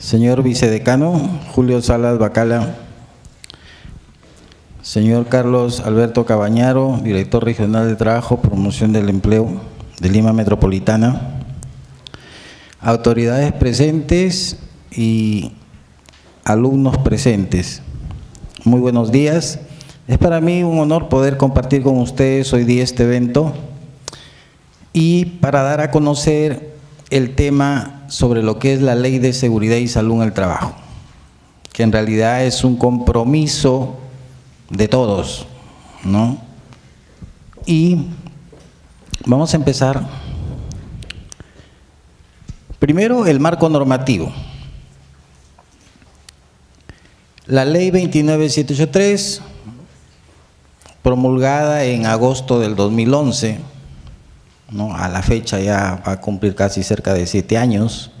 señor vicedecano Julio Salas Bacala, señor Carlos Alberto Cabañaro, director regional de Trabajo, Promoción del Empleo de Lima Metropolitana, autoridades presentes y alumnos presentes. Muy buenos días. Es para mí un honor poder compartir con ustedes hoy día este evento y para dar a conocer el tema sobre lo que es la Ley de Seguridad y Salud en el Trabajo, que en realidad es un compromiso de todos, ¿no? Y vamos a empezar. Primero, el marco normativo. La Ley 29783, promulgada en agosto del 2011, ¿no? A la fecha ya va a cumplir casi cerca de 7 años.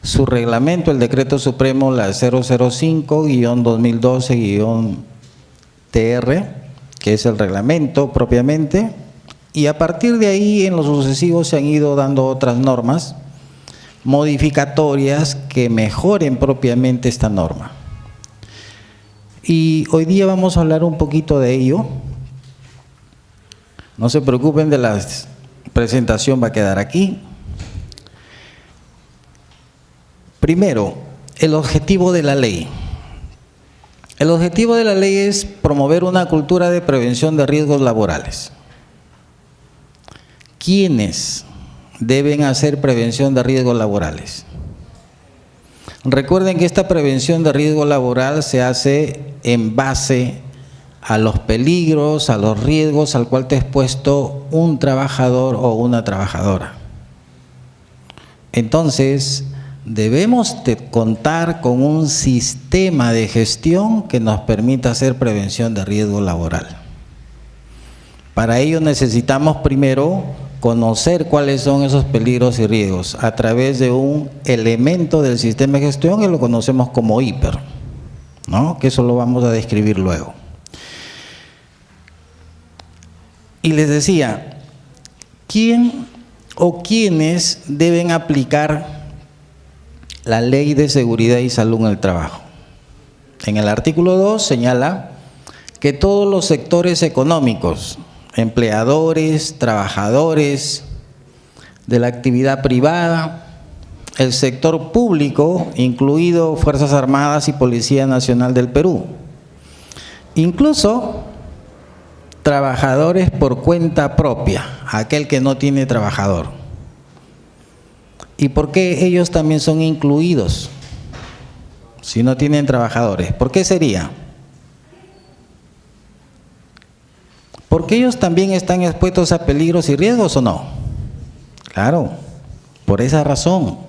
Su reglamento, el Decreto Supremo, la 005-2012-TR, que es el reglamento propiamente, y a partir de ahí en lo sucesivo se han ido dando otras normas modificatorias que mejoren propiamente esta norma. Y hoy día vamos a hablar un poquito de ello. No se preocupen, de la presentación va a quedar aquí. Primero, el objetivo de la ley. El objetivo de la ley es promover una cultura de prevención de riesgos laborales. ¿Quiénes deben hacer prevención de riesgos laborales? Recuerden que esta prevención de riesgo laboral se hace en base a los peligros, a los riesgos al cual te ha expuesto un trabajador o una trabajadora. Entonces, debemos contar con un sistema de gestión que nos permita hacer prevención de riesgo laboral. Para ello necesitamos primero conocer cuáles son esos peligros y riesgos a través de un elemento del sistema de gestión que lo conocemos como IPER, ¿no? Que eso lo vamos a describir luego. Y les decía, ¿quién o quiénes deben aplicar la Ley de Seguridad y Salud en el Trabajo? En el artículo 2 señala que todos los sectores económicos, empleadores, trabajadores de la actividad privada, el sector público, incluido Fuerzas Armadas y Policía Nacional del Perú, incluso trabajadores por cuenta propia, aquel que no tiene trabajador. ¿Y por qué ellos también son incluidos si no tienen trabajadores? ¿Por qué sería? ¿Porque ellos también están expuestos a peligros y riesgos o no? Claro, por esa razón.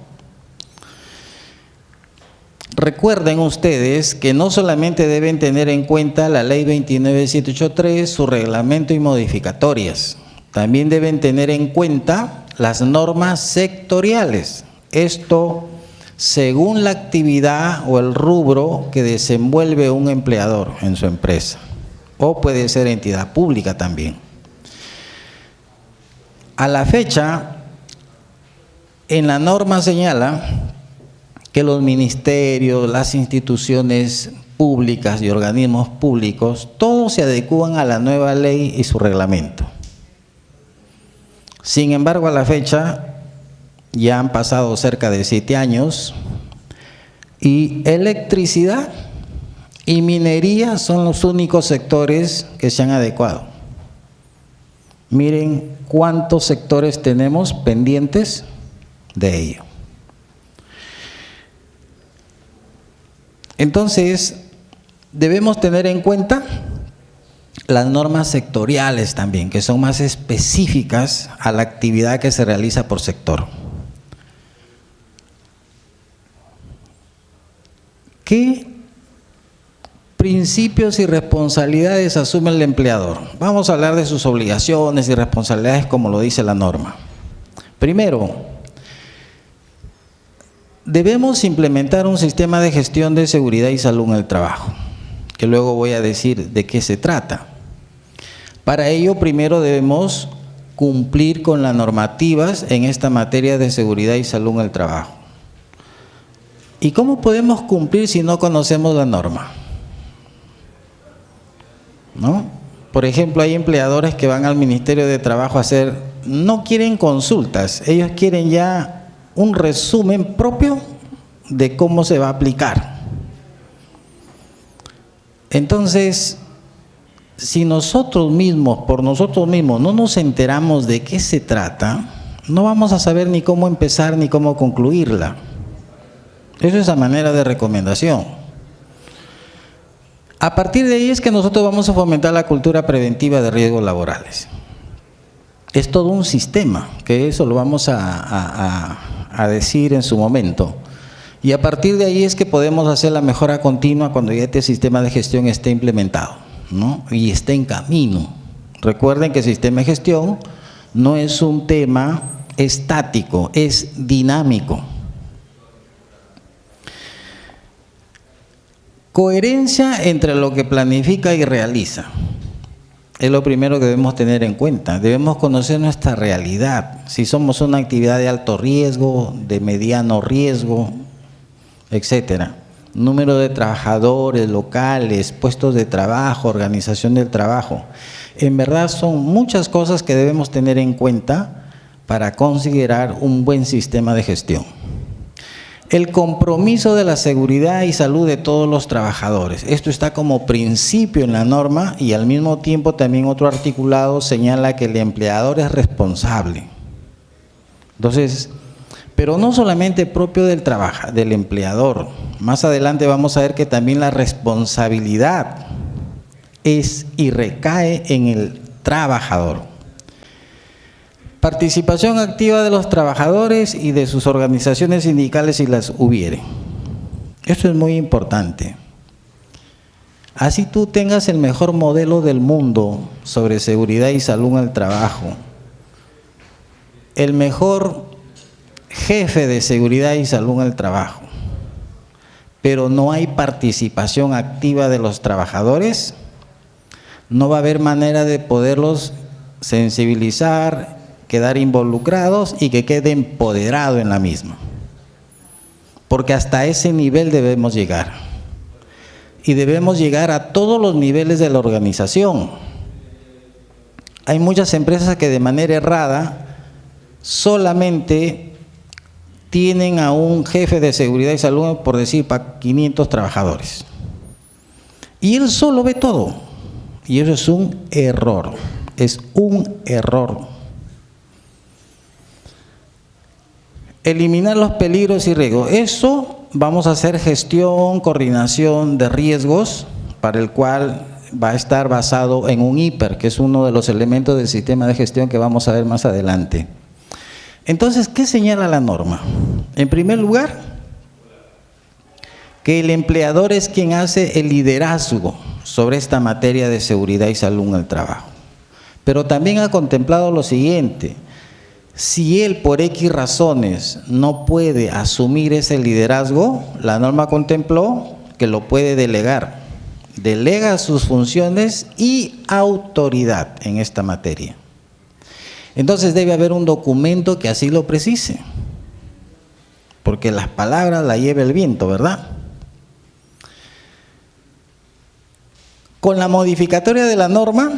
Recuerden ustedes que no solamente deben tener en cuenta la Ley 29783, su reglamento y modificatorias, también deben tener en cuenta las normas sectoriales. Esto según la actividad o el rubro que desenvuelve un empleador en su empresa. O puede ser entidad pública también. A la fecha, en la norma señala que los ministerios, las instituciones públicas y organismos públicos, todos se adecúan a la nueva ley y su reglamento. Sin embargo, a la fecha, ya han pasado cerca de 7 años y electricidad y minería son los únicos sectores que se han adecuado. Miren cuántos sectores tenemos pendientes de ello. Entonces, debemos tener en cuenta las normas sectoriales también, que son más específicas a la actividad que se realiza por sector. ¿Qué principios y responsabilidades asume el empleador? Vamos a hablar de sus obligaciones y responsabilidades como lo dice la norma. Primero, debemos implementar un sistema de gestión de seguridad y salud en el trabajo, que luego voy a decir de qué se trata. Para ello, primero debemos cumplir con las normativas en esta materia de seguridad y salud en el trabajo. ¿Y cómo podemos cumplir si no conocemos la norma? ¿No? Por ejemplo, hay empleadores que van al Ministerio de Trabajo a hacer, no quieren consultas, ellos quieren ya un resumen propio de cómo se va a aplicar. Entonces, si nosotros mismos, por nosotros mismos, no nos enteramos de qué se trata, no vamos a saber ni cómo empezar ni cómo concluirla. Eso es a manera de recomendación. A partir de ahí es que nosotros vamos a fomentar la cultura preventiva de riesgos laborales. Es todo un sistema, que eso lo vamos a decir en su momento. Y a partir de ahí es que podemos hacer la mejora continua cuando ya este sistema de gestión esté implementado, ¿no? Y esté en camino. Recuerden que el sistema de gestión no es un tema estático, es dinámico. Coherencia entre lo que planifica y realiza. Es lo primero que debemos tener en cuenta. Debemos conocer nuestra realidad. Si somos una actividad de alto riesgo, de mediano riesgo, etcétera. Número de trabajadores, locales, puestos de trabajo, organización del trabajo. En verdad son muchas cosas que debemos tener en cuenta para considerar un buen sistema de gestión. El compromiso de la seguridad y salud de todos los trabajadores. Esto está como principio en la norma y al mismo tiempo también otro articulado señala que el empleador es responsable. Entonces, pero no solamente propio del empleador. Más adelante vamos a ver que también la responsabilidad es y recae en el trabajador. Participación activa de los trabajadores y de sus organizaciones sindicales si las hubiere. Esto es muy importante. Así tú tengas el mejor modelo del mundo sobre seguridad y salud en el trabajo, el mejor jefe de seguridad y salud en el trabajo, pero no hay participación activa de los trabajadores, no va a haber manera de poderlos sensibilizar, quedar involucrados y que quede empoderado en la misma. Porque hasta ese nivel debemos llegar. Y debemos llegar a todos los niveles de la organización. Hay muchas empresas que de manera errada solamente tienen a un jefe de seguridad y salud, por decir, para 500 trabajadores. Y él solo ve todo. Y eso es un error. Es un error. Eliminar los peligros y riesgos. Eso vamos a hacer gestión, coordinación de riesgos, para el cual va a estar basado en un IPER, que es uno de los elementos del sistema de gestión que vamos a ver más adelante. Entonces, ¿qué señala la norma? En primer lugar, que el empleador es quien hace el liderazgo sobre esta materia de seguridad y salud en el trabajo. Pero también ha contemplado lo siguiente: si él por X razones no puede asumir ese liderazgo, la norma contempló que lo puede delegar. Delega sus funciones y autoridad en esta materia. Entonces debe haber un documento que así lo precise, porque las palabras las lleva el viento, ¿verdad? Con la modificatoria de la norma,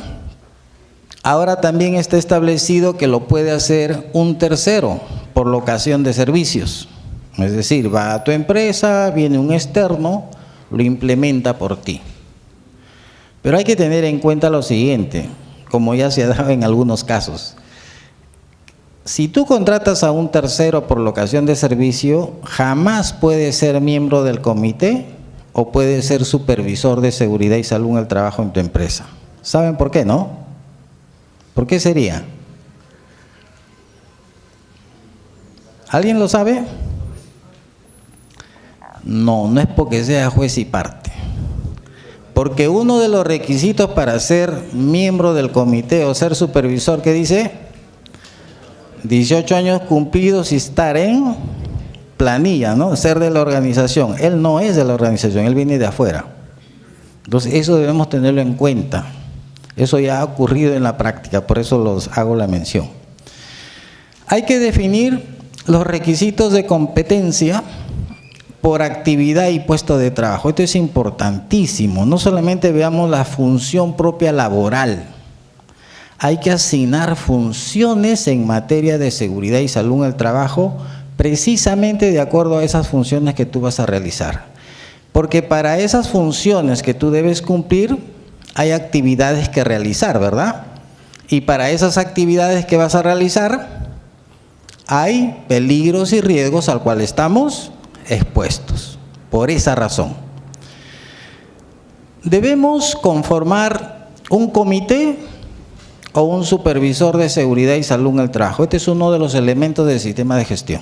ahora también está establecido que lo puede hacer un tercero por locación de servicios. Es decir, va a tu empresa, viene un externo, lo implementa por ti. Pero hay que tener en cuenta lo siguiente, como ya se ha dado en algunos casos. Si tú contratas a un tercero por locación de servicio, jamás puede ser miembro del comité o puede ser supervisor de seguridad y salud en el trabajo en tu empresa. ¿Saben por qué, no? ¿Por qué sería? ¿Alguien lo sabe? No, no es porque sea juez y parte. Porque uno de los requisitos para ser miembro del comité o ser supervisor, ¿qué dice? 18 años cumplidos y estar en planilla, ¿no? Ser de la organización. Él no es de la organización, él viene de afuera. Entonces, eso debemos tenerlo en cuenta. Eso ya ha ocurrido en la práctica, por eso los hago la mención. Hay que definir los requisitos de competencia por actividad y puesto de trabajo. Esto es importantísimo. No solamente veamos la función propia laboral. Hay que asignar funciones en materia de seguridad y salud en el trabajo precisamente de acuerdo a esas funciones que tú vas a realizar. Porque para esas funciones que tú debes cumplir hay actividades que realizar, ¿verdad? Y para esas actividades que vas a realizar hay peligros y riesgos al cual estamos expuestos. Por esa razón, debemos conformar un comité o un supervisor de seguridad y salud en el trabajo. Este es uno de los elementos del sistema de gestión.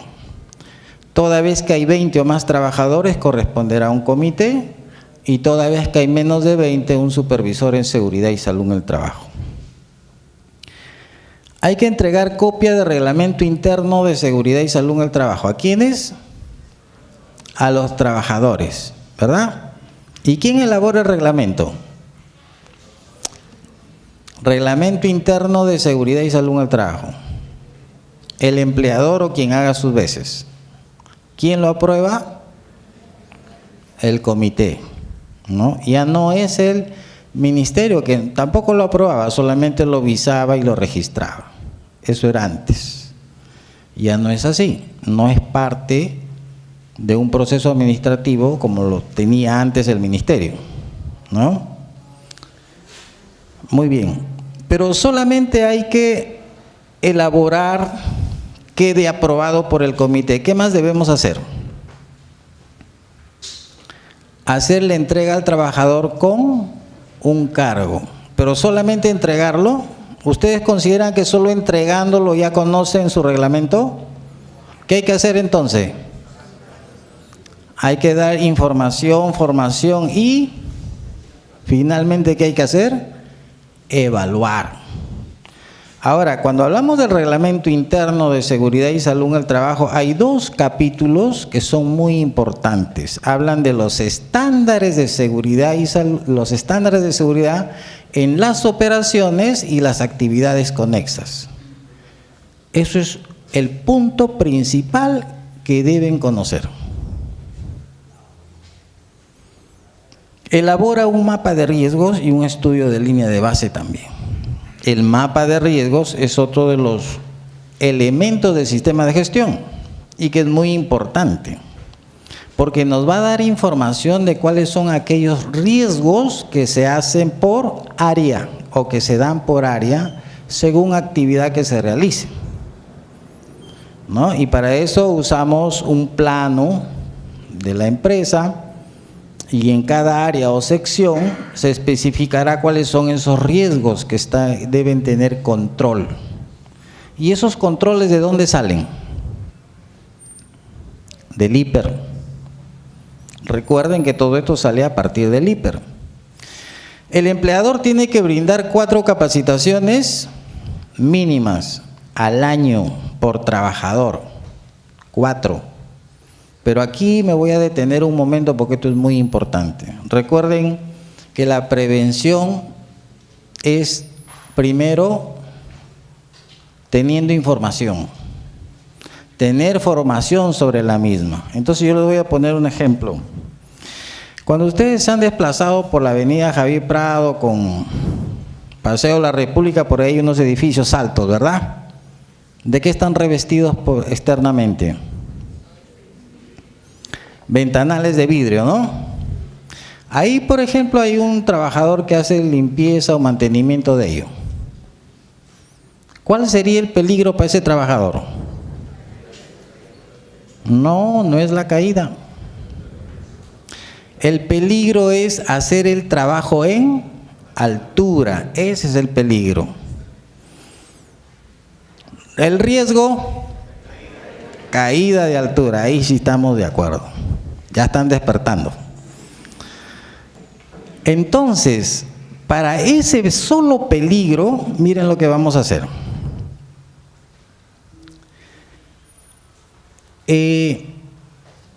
Toda vez que hay 20 o más trabajadores, corresponderá a un comité, y toda vez que hay menos de 20, un supervisor en seguridad y salud en el trabajo. Hay que entregar copia de reglamento interno de seguridad y salud en el trabajo. ¿A quiénes? A los trabajadores, ¿verdad? ¿Y quién elabora el reglamento? Reglamento interno de seguridad y salud en el trabajo. El empleador o quien haga sus veces. ¿Quién lo aprueba? El comité, ¿no? Ya no es el ministerio, que tampoco lo aprobaba, solamente lo visaba y lo registraba. Eso era antes. Ya no es así. No es parte de un proceso administrativo como lo tenía antes el ministerio, ¿no? Muy bien, pero solamente hay que elaborar, quede aprobado por el comité. ¿Qué más debemos hacer? Hacer la entrega al trabajador con un cargo, pero solamente entregarlo. ¿Ustedes consideran que solo entregándolo ya conocen su reglamento? ¿Qué hay que hacer entonces? Hay que dar información, formación y finalmente, ¿qué hay que hacer? Evaluar. Ahora, cuando hablamos del reglamento interno de seguridad y salud en el trabajo, hay dos capítulos que son muy importantes. Hablan de los estándares de seguridad y salud, los estándares de seguridad en las operaciones y las actividades conexas. Eso es el punto principal que deben conocer. Elabora un mapa de riesgos y un estudio de línea de base también. El mapa de riesgos es otro de los elementos del sistema de gestión y que es muy importante, porque nos va a dar información de cuáles son aquellos riesgos que se hacen por área o que se dan por área según actividad que se realice, ¿no? Y para eso usamos un plano de la empresa, y en cada área o sección se especificará cuáles son esos riesgos que deben tener control. ¿Y esos controles de dónde salen? Del IPER. Recuerden que todo esto sale a partir del IPER. El empleador tiene que brindar 4 capacitaciones mínimas al año por trabajador. 4. Pero aquí me voy a detener un momento porque esto es muy importante. Recuerden que la prevención es primero teniendo información, tener formación sobre la misma. Entonces yo les voy a poner un ejemplo. Cuando ustedes se han desplazado por la avenida Javier Prado con Paseo La República, por ahí hay unos edificios altos, ¿verdad? ¿De qué están revestidos externamente? Ventanales de vidrio, ¿no? Ahí, por ejemplo, hay un trabajador que hace limpieza o mantenimiento de ello. ¿Cuál sería el peligro para ese trabajador? No, no es la caída. El peligro es hacer el trabajo en altura. Ese es el peligro. El riesgo, caída de altura. Ahí sí estamos de acuerdo. Ya están despertando. Entonces, para ese solo peligro, miren lo que vamos a hacer.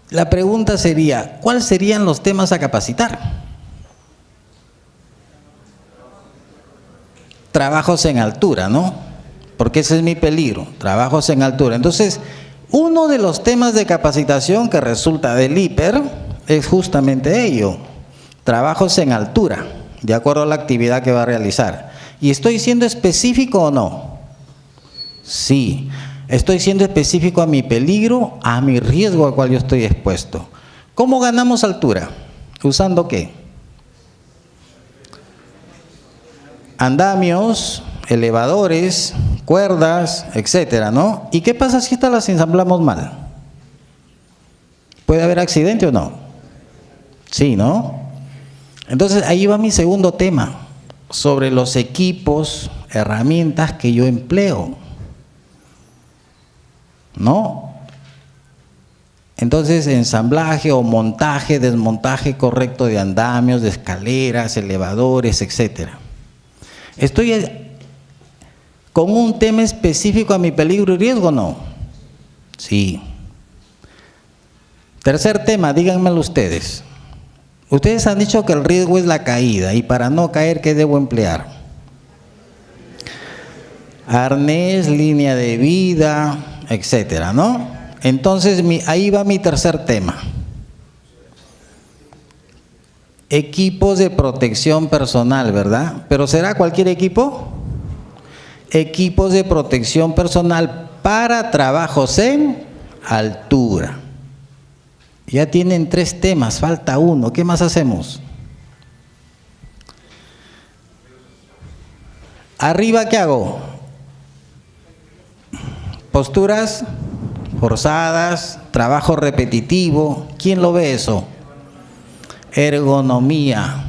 La pregunta sería, ¿cuáles serían los temas a capacitar? Trabajos en altura, ¿no? Porque ese es mi peligro, trabajos en altura. Entonces, Uno de los temas de capacitación que resulta del IPER es justamente ello, trabajos en altura, de acuerdo a la actividad que va a realizar. ¿Y estoy siendo específico o no? Sí, estoy siendo específico a mi peligro, a mi riesgo al cual yo estoy expuesto. ¿Cómo ganamos altura? ¿Usando qué? Andamios, elevadores, cuerdas, etcétera, ¿no? ¿Y qué pasa si estas las ensamblamos mal? ¿Puede haber accidente o no? Sí, ¿no? Entonces ahí va mi segundo tema, sobre los equipos, herramientas que yo empleo, ¿no? Entonces, ensamblaje o montaje, desmontaje correcto de andamios, de escaleras, elevadores, etcétera. ¿Estoy con un tema específico a mi peligro y riesgo o no? Sí. Tercer tema, díganmelo ustedes. Ustedes han dicho que el riesgo es la caída, y para no caer, ¿qué debo emplear? Arnés, línea de vida, etcétera, ¿no? Entonces, ahí va mi tercer tema. Equipos de protección personal, ¿verdad? ¿Pero será cualquier equipo? Equipos de protección personal para trabajos en altura. Ya tienen 3 temas, falta uno. ¿Qué más hacemos? Arriba, ¿qué hago? Posturas forzadas, trabajo repetitivo. ¿Quién lo ve eso? Ergonomía.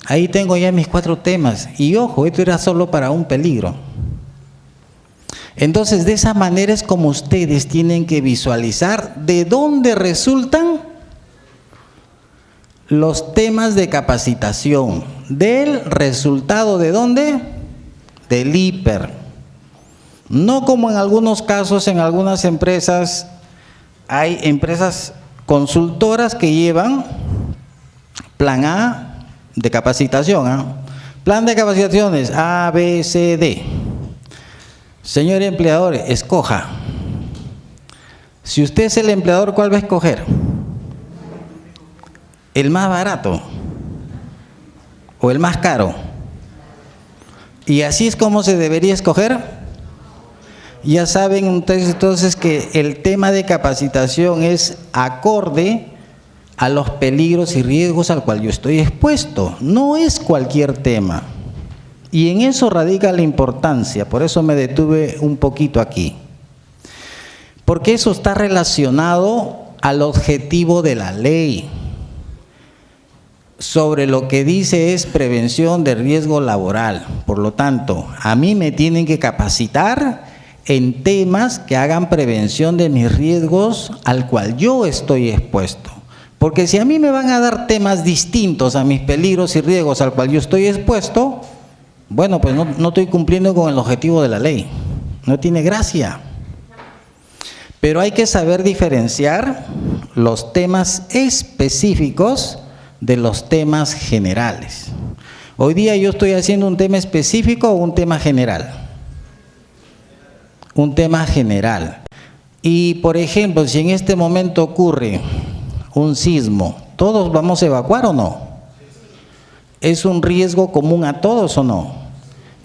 Ahí tengo ya mis 4 temas. Y ojo, esto era solo para un peligro. Entonces, de esa manera es como ustedes tienen que visualizar de dónde resultan los temas de capacitación. ¿Del resultado de dónde? Del IPER. No como en algunos casos, en algunas empresas, hay empresas consultoras que llevan plan A de capacitación, ¿eh? Plan de capacitaciones A, B, C, D. Señor empleador, escoja. Si usted es el empleador, ¿cuál va a escoger? ¿El más barato o el más caro? ¿Y así es como se debería escoger? Ya saben entonces que el tema de capacitación es acorde a los peligros y riesgos al cual yo estoy expuesto. No es cualquier tema. Y en eso radica la importancia, por eso me detuve un poquito aquí. Porque eso está relacionado al objetivo de la ley. Sobre lo que dice es prevención de riesgo laboral. Por lo tanto, a mí me tienen que capacitar en temas que hagan prevención de mis riesgos al cual yo estoy expuesto. Porque si a mí me van a dar temas distintos a mis peligros y riesgos al cual yo estoy expuesto, bueno, pues no estoy cumpliendo con el objetivo de la ley. No tiene gracia. Pero hay que saber diferenciar los temas específicos de los temas generales. Hoy día yo estoy haciendo un tema específico o un tema general. Un tema general. Y, por ejemplo, si en este momento ocurre un sismo, ¿todos vamos a evacuar o no? ¿Es un riesgo común a todos o no?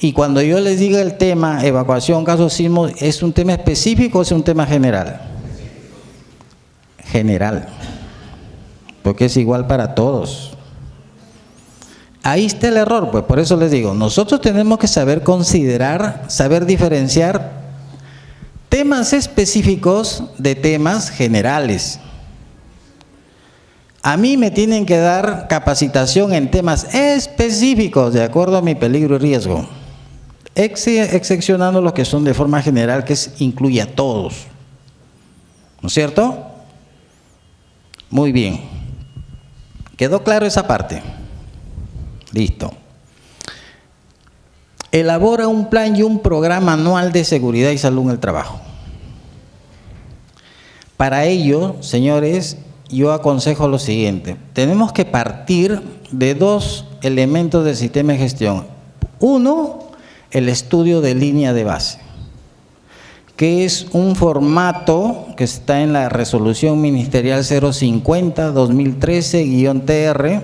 Y cuando yo les diga el tema evacuación, caso sismo, ¿es un tema específico o es un tema general? General. Porque es igual para todos. Ahí está el error, pues por eso les digo, nosotros tenemos que saber considerar, saber diferenciar temas específicos de temas generales. A mí me tienen que dar capacitación en temas específicos de acuerdo a mi peligro y riesgo, excepcionando los que son de forma general, que incluye a todos. ¿No es cierto? Muy bien. ¿Quedó claro esa parte? Listo. Elabora un plan y un programa anual de seguridad y salud en el trabajo. Para ello, señores, yo aconsejo lo siguiente. Tenemos que partir de 2 elementos del sistema de gestión. Uno, el estudio de línea de base. que es un formato que está en la resolución ministerial 050-2013-TR.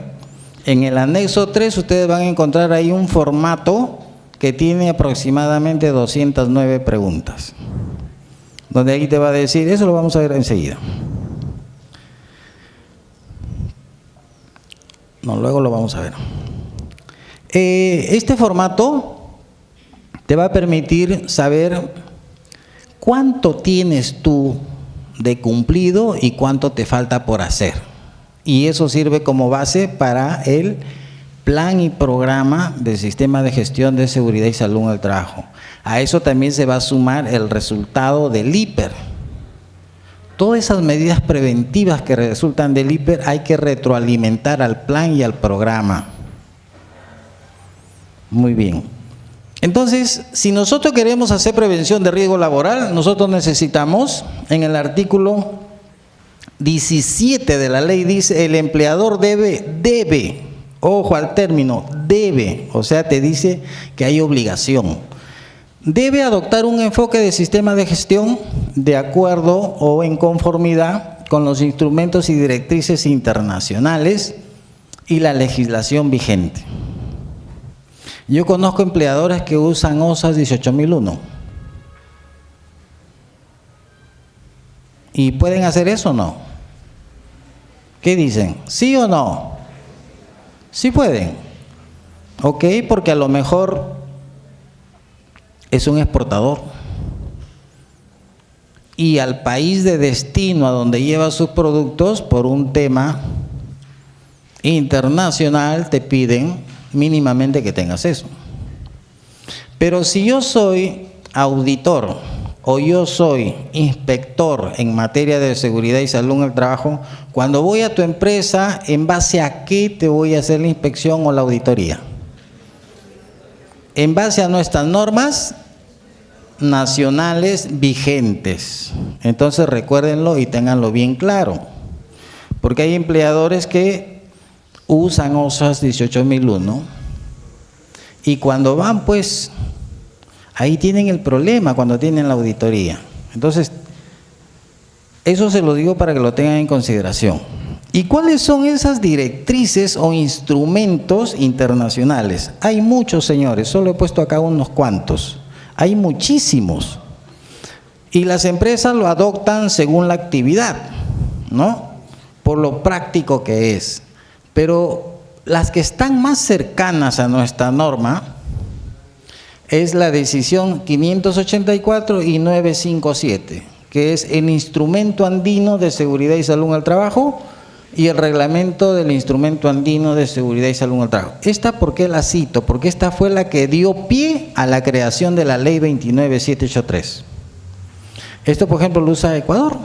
En el anexo 3 ustedes van a encontrar ahí un formato que tiene aproximadamente 209 preguntas, donde ahí te va a decir, eso lo vamos a ver enseguida. No, luego lo vamos a ver. Este formato te va a permitir saber cuánto tienes tú de cumplido y cuánto te falta por hacer. Y eso sirve como base para el plan y programa del Sistema de Gestión de Seguridad y Salud en el Trabajo. A eso también se va a sumar el resultado del IPER. Todas esas medidas preventivas que resultan del IPER hay que retroalimentar al plan y al programa. Muy bien. Entonces, si nosotros queremos hacer prevención de riesgo laboral, nosotros necesitamos, en el artículo 17 de la ley dice, el empleador debe, ojo al término, debe, o sea, te dice que hay obligación. Debe adoptar un enfoque de sistema de gestión de acuerdo o en conformidad con los instrumentos y directrices internacionales y la legislación vigente. Yo conozco empleadores que usan OSAS 18001. ¿Y pueden hacer eso o no? ¿Qué dicen? ¿Sí o no? Sí pueden. Ok, porque a lo mejor es un exportador y al país de destino a donde lleva sus productos por un tema internacional te piden mínimamente que tengas eso. Pero si yo soy auditor o yo soy inspector en materia de seguridad y salud en el trabajo, cuando voy a tu empresa, ¿en base a qué te voy a hacer la inspección o la auditoría? En base a nuestras normas nacionales vigentes. Entonces recuérdenlo y ténganlo bien claro, porque hay empleadores que usan OSAS 18001 y cuando van, pues ahí tienen el problema cuando tienen la auditoría. Entonces eso se lo digo para que lo tengan en consideración. ¿Y cuáles son esas directrices o instrumentos internacionales? Hay muchos, señores, solo he puesto acá unos cuantos. Hay muchísimos. Y las empresas lo adoptan según la actividad, ¿no? Por lo práctico que es. Pero las que están más cercanas a nuestra norma es la decisión 584 y 957, que es el Instrumento Andino de Seguridad y Salud en el Trabajo y el reglamento del Instrumento Andino de Seguridad y Salud en el Trabajo. Esta, ¿por qué la cito? Porque esta fue la que dio pie a la creación de la ley 29783. Esto, por ejemplo, lo usa Ecuador.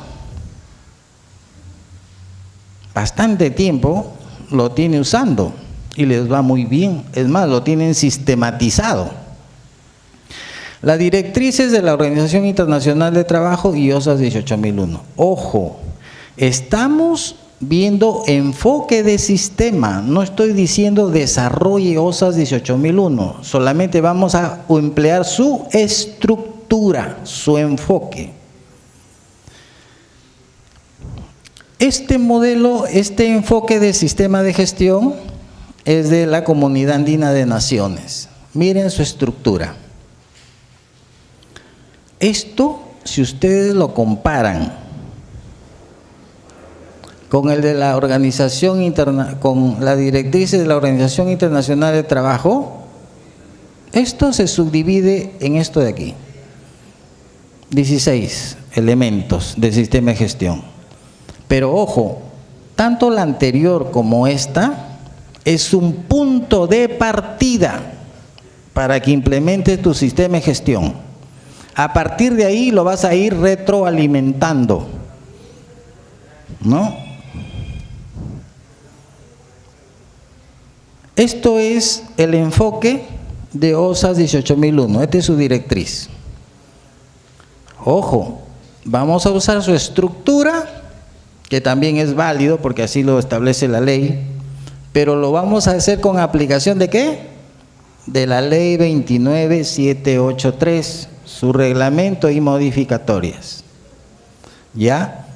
Bastante tiempo lo tiene usando y les va muy bien. Es más, lo tienen sistematizado. Las directrices de la Organización Internacional de Trabajo y OSAS 18001. Ojo, estamos viendo enfoque de sistema, no estoy diciendo desarrolle OSAS 18001, solamente vamos a emplear su estructura, su enfoque. Este modelo, este enfoque de sistema de gestión es de la Comunidad Andina de Naciones. Miren su estructura. Esto, si ustedes lo comparan con el de la organización con la directriz de la Organización Internacional de Trabajo, esto se subdivide en esto de aquí. 16 elementos del sistema de gestión. Pero ojo, tanto la anterior como esta es un punto de partida para que implementes tu sistema de gestión. A partir de ahí lo vas a ir retroalimentando, ¿no? Esto es el enfoque de OSAS 18001, esta es su directriz. Ojo, vamos a usar su estructura, que también es válido porque así lo establece la ley, pero lo vamos a hacer con aplicación ¿de qué? De la ley 29783, su reglamento y modificatorias. ¿Ya?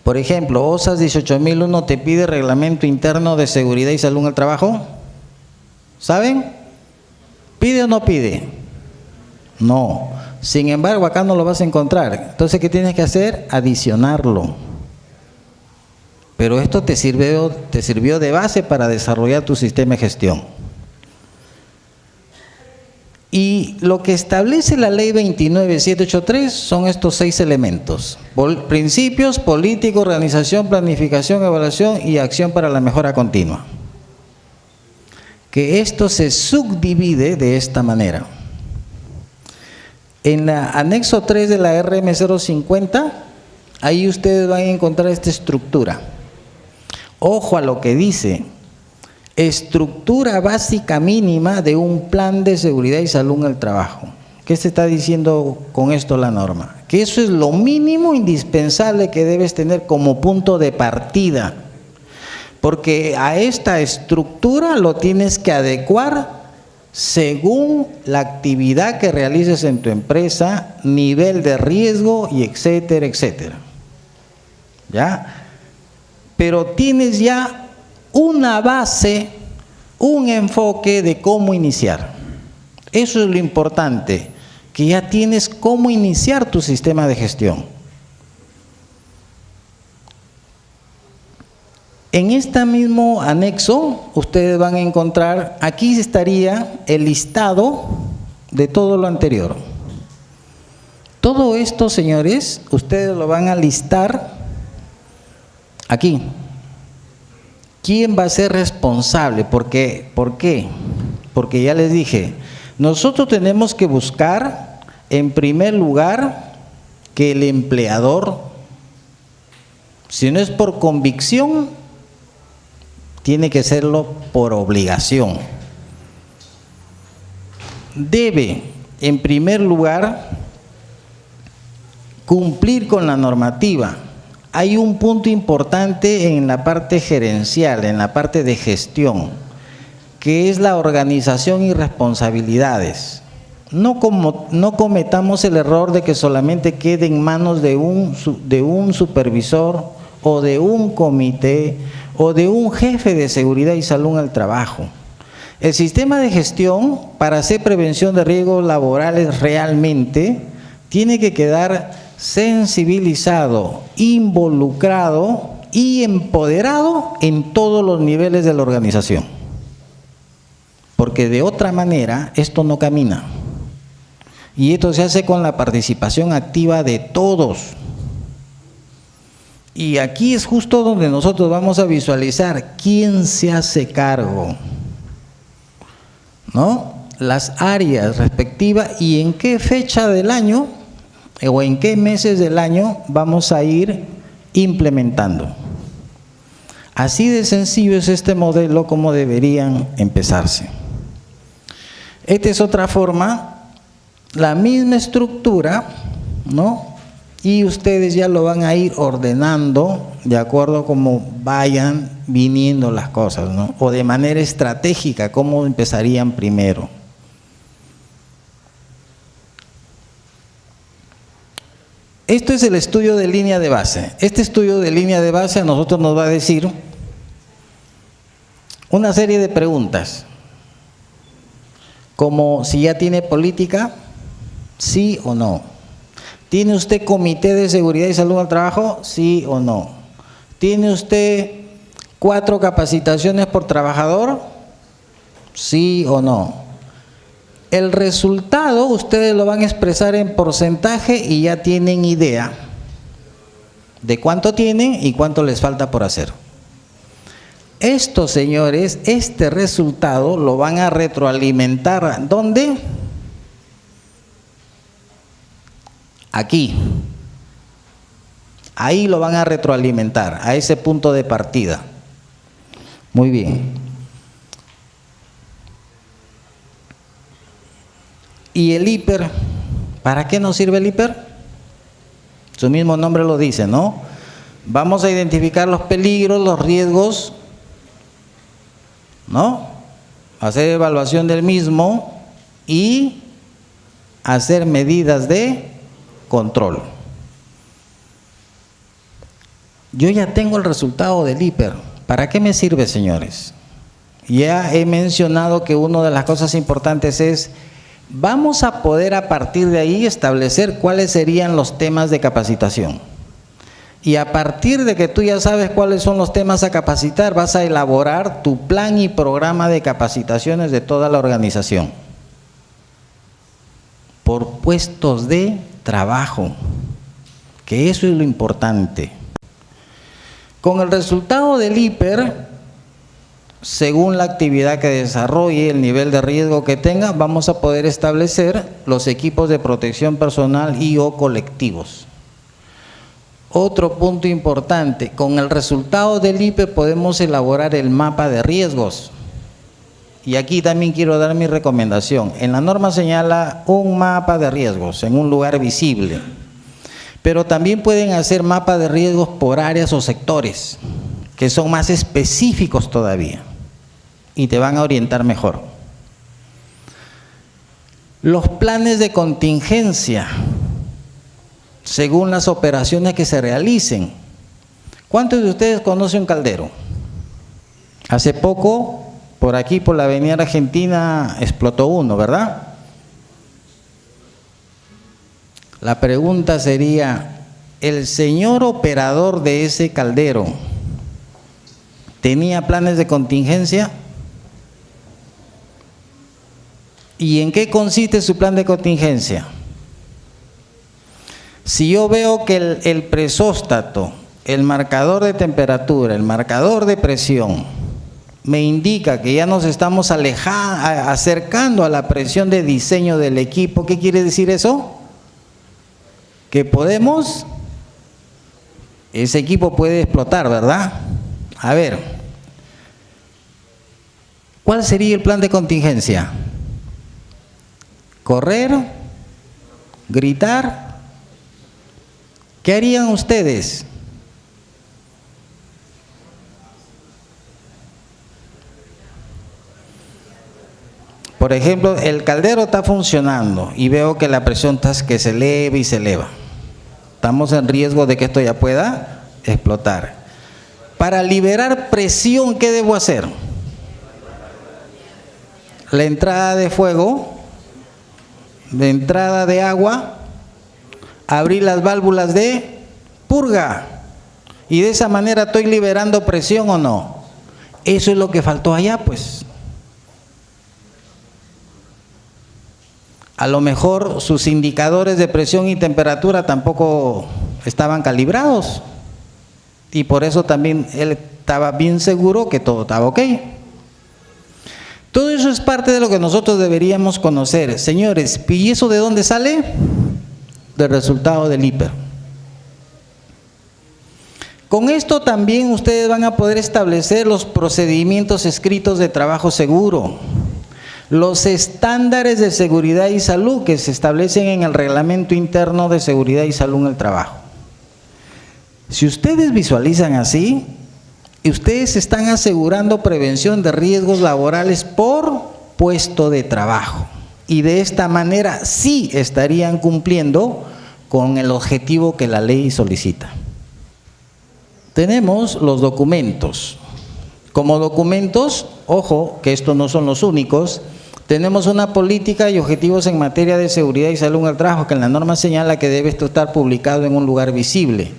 Por ejemplo, OSAS 18001 te pide reglamento interno de seguridad y salud en el trabajo. ¿Saben? ¿Pide o no pide? No. Sin embargo, acá no lo vas a encontrar. Entonces, ¿qué tienes que hacer? Adicionarlo. Pero esto te sirvió de base para desarrollar tu sistema de gestión. Y lo que establece la ley 29783 son estos 6 elementos: principios, política, organización, planificación, evaluación y acción para la mejora continua. Que esto se subdivide de esta manera. En el anexo 3 de la RM050, ahí ustedes van a encontrar esta estructura. Ojo a lo que dice: estructura básica mínima de un plan de seguridad y salud en el trabajo. ¿Qué se está diciendo con esto la norma? Que eso es lo mínimo indispensable que debes tener como punto de partida, porque a esta estructura lo tienes que adecuar según la actividad que realices en tu empresa, nivel de riesgo y etcétera, etcétera. ¿Ya? Pero tienes ya una base, un enfoque de cómo iniciar. Eso es lo importante, que ya tienes cómo iniciar tu sistema de gestión. En este mismo anexo, ustedes van a encontrar, aquí estaría el listado de todo lo anterior. Todo esto, señores, ustedes lo van a listar aquí. ¿Quién va a ser responsable? ¿Por qué? Porque ya les dije, nosotros tenemos que buscar, en primer lugar, que el empleador, si no es por convicción, tiene que serlo por obligación. Debe, en primer lugar, cumplir con la normativa. Hay un punto importante en la parte gerencial, en la parte de gestión, que es la organización y responsabilidades. No cometamos el error de que solamente quede en manos de un supervisor o de un comité o de un jefe de seguridad y salud en el trabajo. El sistema de gestión, para hacer prevención de riesgos laborales realmente, tiene que quedar sensibilizado, involucrado y empoderado en todos los niveles de la organización. Porque de otra manera esto no camina. Y esto se hace con la participación activa de todos. Y aquí es justo donde nosotros vamos a visualizar quién se hace cargo, ¿no? Las áreas respectivas y en qué fecha del año o en qué meses del año vamos a ir implementando. Así de sencillo es este modelo como deberían empezarse. Esta es otra forma, la misma estructura, ¿no? Y ustedes ya lo van a ir ordenando de acuerdo a cómo vayan viniendo las cosas, ¿no? O de manera estratégica, cómo empezarían primero. Esto es el estudio de línea de base. Este estudio de línea de base a nosotros nos va a decir una serie de preguntas, como si ya tiene política, sí o no. ¿Tiene usted comité de seguridad y salud al trabajo? Sí o no. ¿Tiene usted 4 capacitaciones por trabajador? Sí o no. El resultado ustedes lo van a expresar en porcentaje y ya tienen idea de cuánto tienen y cuánto les falta por hacer. Esto, señores, este resultado lo van a retroalimentar. ¿Dónde? Aquí. Ahí lo van a retroalimentar, a ese punto de partida. Muy bien. ¿Y el hiper? ¿Para qué nos sirve el hiper? Su mismo nombre lo dice, ¿no? Vamos a identificar los peligros, los riesgos, ¿no? Hacer evaluación del mismo y hacer medidas de control. Yo ya tengo el resultado del IPER. ¿Para qué me sirve, señores? Ya he mencionado que una de las cosas importantes es, vamos a poder a partir de ahí establecer cuáles serían los temas de capacitación. Y a partir de que tú ya sabes cuáles son los temas a capacitar, vas a elaborar tu plan y programa de capacitaciones de toda la organización. Por puestos de trabajo, que eso es lo importante. Con el resultado del IPER, según la actividad que desarrolle, el nivel de riesgo que tenga, vamos a poder establecer los equipos de protección personal y o colectivos. Otro punto importante, con el resultado del IPER podemos elaborar el mapa de riesgos. Y aquí también quiero dar mi recomendación. En la norma señala un mapa de riesgos en un lugar visible. Pero también pueden hacer mapas de riesgos por áreas o sectores, que son más específicos todavía y te van a orientar mejor. Los planes de contingencia, según las operaciones que se realicen. ¿Cuántos de ustedes conocen un caldero? Hace poco, por aquí, por la avenida Argentina, explotó uno, ¿verdad? La pregunta sería, ¿el señor operador de ese caldero tenía planes de contingencia? ¿Y en qué consiste su plan de contingencia? Si yo veo que el presóstato, el marcador de temperatura, el marcador de presión, me indica que ya nos estamos acercando a la presión de diseño del equipo, ¿qué quiere decir eso? Que podemos, ese equipo puede explotar, ¿verdad? A ver, ¿cuál sería el plan de contingencia? ¿Correr? ¿Gritar? ¿Qué harían ustedes? Por ejemplo, el caldero está funcionando y veo que la presión está que se eleva y se eleva. Estamos en riesgo de que esto ya pueda explotar. Para liberar presión, ¿qué debo hacer? La entrada de fuego, de entrada de agua, abrir las válvulas de purga. Y de esa manera estoy liberando presión o no. Eso es lo que faltó allá, pues. A lo mejor sus indicadores de presión y temperatura tampoco estaban calibrados y por eso también él estaba bien seguro que todo estaba ok. Todo eso es parte de lo que nosotros deberíamos conocer. Señores, ¿y eso de dónde sale? Del resultado del IPER. Con esto también ustedes van a poder establecer los procedimientos escritos de trabajo seguro. Los estándares de seguridad y salud que se establecen en el Reglamento Interno de Seguridad y Salud en el Trabajo. Si ustedes visualizan así, ustedes están asegurando prevención de riesgos laborales por puesto de trabajo. Y de esta manera sí estarían cumpliendo con el objetivo que la ley solicita. Tenemos los documentos. Como documentos, ojo, que estos no son los únicos, tenemos una política y objetivos en materia de seguridad y salud en el trabajo que en la norma señala que debe estar publicado en un lugar visible,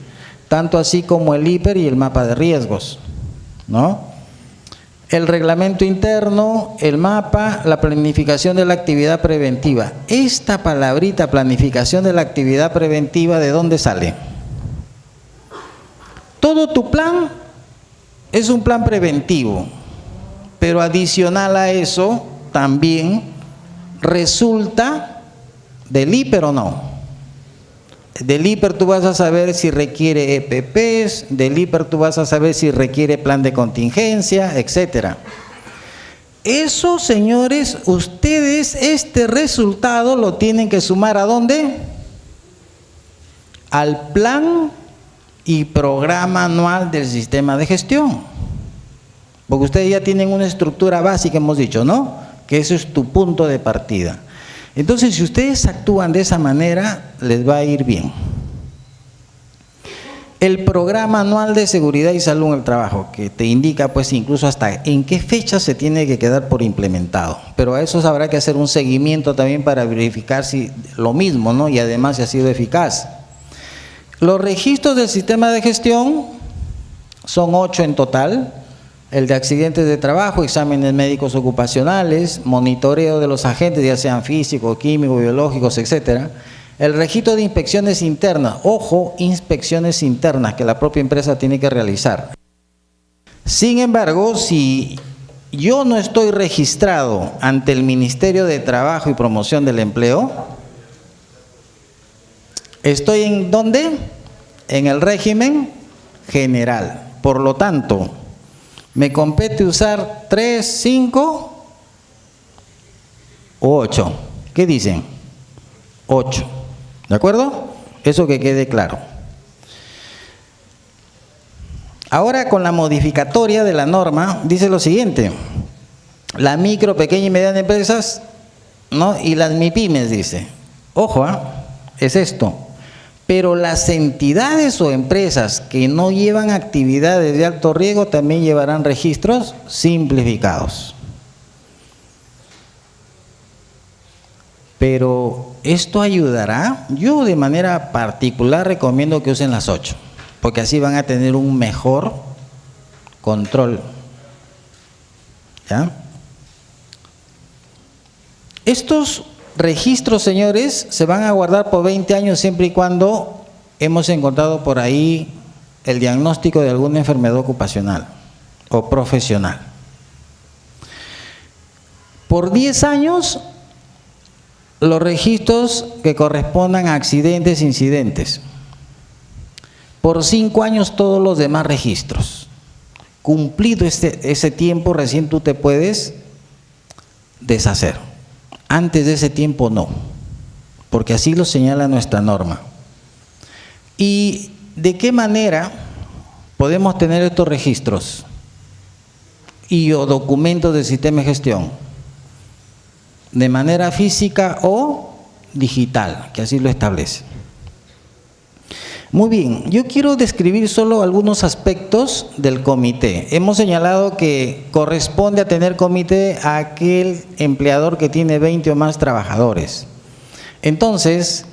tanto así como el IPER y el mapa de riesgos, ¿no? El reglamento interno, el mapa, la planificación de la actividad preventiva. Esta palabrita, planificación de la actividad preventiva, ¿de dónde sale? Todo tu plan es un plan preventivo, pero adicional a eso también resulta del IPER o no. Del IPER tú vas a saber si requiere EPPs, del IPER tú vas a saber si requiere plan de contingencia, etcétera. Eso, señores, ustedes este resultado lo tienen que sumar ¿a dónde? Al plan y programa anual del sistema de gestión. Porque ustedes ya tienen una estructura básica, hemos dicho, ¿no? Que eso es tu punto de partida. Entonces, si ustedes actúan de esa manera, les va a ir bien. El programa anual de seguridad y salud en el trabajo, que te indica pues incluso hasta en qué fecha se tiene que quedar por implementado. Pero a eso habrá que hacer un seguimiento también para verificar si lo mismo, ¿no? Y además si ha sido eficaz. Los registros del sistema de gestión son 8 en total. El de accidentes de trabajo, exámenes médicos ocupacionales, monitoreo de los agentes, ya sean físicos, químicos, biológicos, etcétera. El registro de inspecciones internas, ojo, inspecciones internas que la propia empresa tiene que realizar. Sin embargo, si yo no estoy registrado ante el Ministerio de Trabajo y Promoción del Empleo, estoy ¿en dónde? En el régimen general. Por lo tanto, me compete usar 3, 5 o 8. ¿Qué dicen? 8. ¿De acuerdo? Eso que quede claro. Ahora, con la modificatoria de la norma, dice lo siguiente: la micro, pequeña y mediana empresas, ¿no? Y las MIPYMES, dice. Ojo, es esto. Pero las entidades o empresas que no llevan actividades de alto riesgo también llevarán registros simplificados. Pero ¿esto ayudará? Yo de manera particular recomiendo que usen las 8, porque así van a tener un mejor control. ¿Ya? Estos registros, señores, se van a guardar por 20 años siempre y cuando hemos encontrado por ahí el diagnóstico de alguna enfermedad ocupacional o profesional. Por 10 años, los registros que correspondan a accidentes e incidentes. Por 5 años, todos los demás registros. Cumplido ese tiempo, recién tú te puedes deshacer. Antes de ese tiempo no, porque así lo señala nuestra norma. ¿Y de qué manera podemos tener estos registros y o documentos del sistema de gestión? De manera física o digital, que así lo establece. Muy bien, yo quiero describir solo algunos aspectos del comité. Hemos señalado que corresponde a tener comité a aquel empleador que tiene 20 o más trabajadores. Entonces,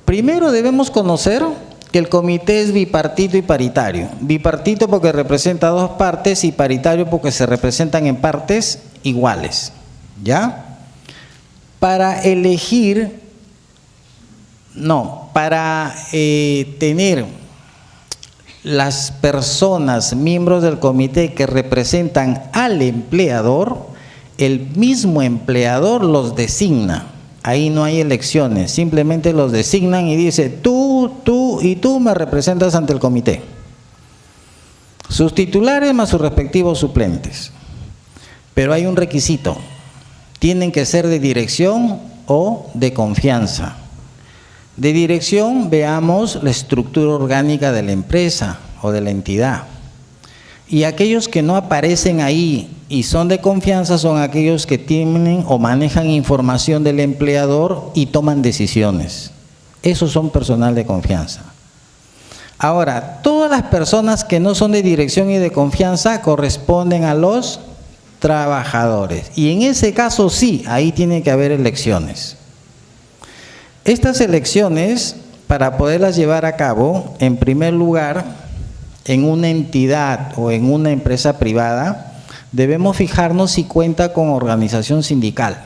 primero debemos conocer que el comité es bipartito y paritario. Bipartito porque representa 2 partes y paritario porque se representan en partes iguales. ¿Ya? Para elegir... para tener las personas, miembros del comité que representan al empleador, el mismo empleador los designa. Ahí no hay elecciones, simplemente los designan y dice, tú y tú me representas ante el comité. Sus titulares más sus respectivos suplentes. Pero hay un requisito, tienen que ser de dirección o de confianza. De dirección, veamos la estructura orgánica de la empresa o de la entidad. Y aquellos que no aparecen ahí y son de confianza son aquellos que tienen o manejan información del empleador y toman decisiones. Esos son personal de confianza. Ahora, todas las personas que no son de dirección y de confianza corresponden a los trabajadores. Y en ese caso sí, ahí tiene que haber elecciones. Estas elecciones, para poderlas llevar a cabo, en primer lugar, en una entidad o en una empresa privada, debemos fijarnos si cuenta con organización sindical.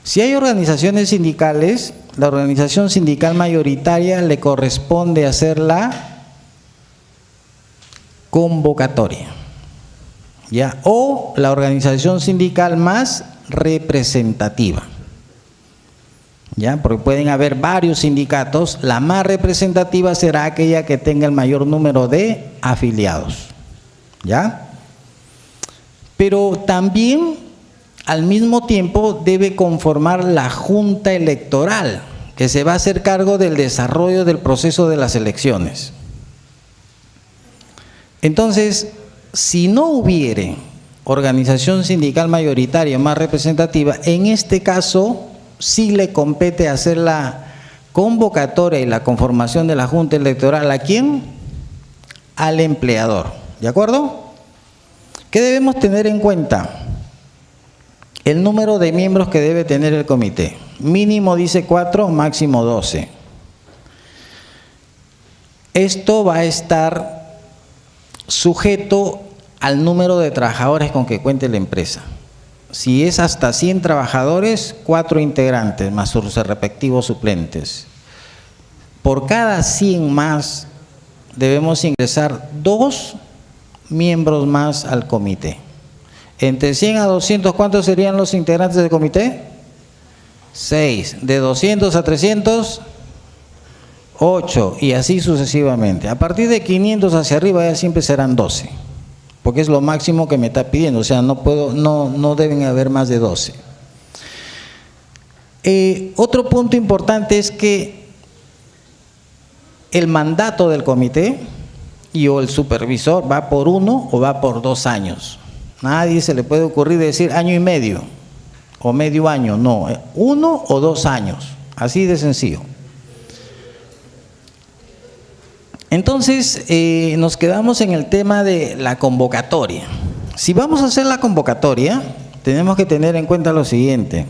Si hay organizaciones sindicales, la organización sindical mayoritaria le corresponde hacer la convocatoria, ¿ya? O la organización sindical más representativa. ¿Ya? Porque pueden haber varios sindicatos, la más representativa será aquella que tenga el mayor número de afiliados. ¿Ya? Pero también, al mismo tiempo, debe conformar la Junta Electoral, que se va a hacer cargo del desarrollo del proceso de las elecciones. Entonces, si no hubiere organización sindical mayoritaria más representativa, en este caso sí le compete hacer la convocatoria y la conformación de la Junta Electoral. ¿A quién? Al empleador. ¿De acuerdo? ¿Qué debemos tener en cuenta? El número de miembros que debe tener el comité. Mínimo dice 4, máximo 12. Esto va a estar sujeto al número de trabajadores con que cuente la empresa. Si es hasta 100 trabajadores, 4 integrantes más sus respectivos suplentes. Por cada 100 más debemos ingresar 2 miembros más al comité. Entre 100 a 200, ¿cuántos serían los integrantes del comité? 6. De 200 a 300, 8. Y así sucesivamente. A partir de 500 hacia arriba ya siempre serán 12. Porque es lo máximo que me está pidiendo. O sea, no deben haber más de 12. Otro punto importante es que el mandato del comité o el supervisor va por 1 o va por 2 años. Nadie se le puede ocurrir decir año y medio o medio año, no, 1 o 2 años, así de sencillo. Entonces, nos quedamos en el tema de la convocatoria. Si vamos a hacer la convocatoria, tenemos que tener en cuenta lo siguiente: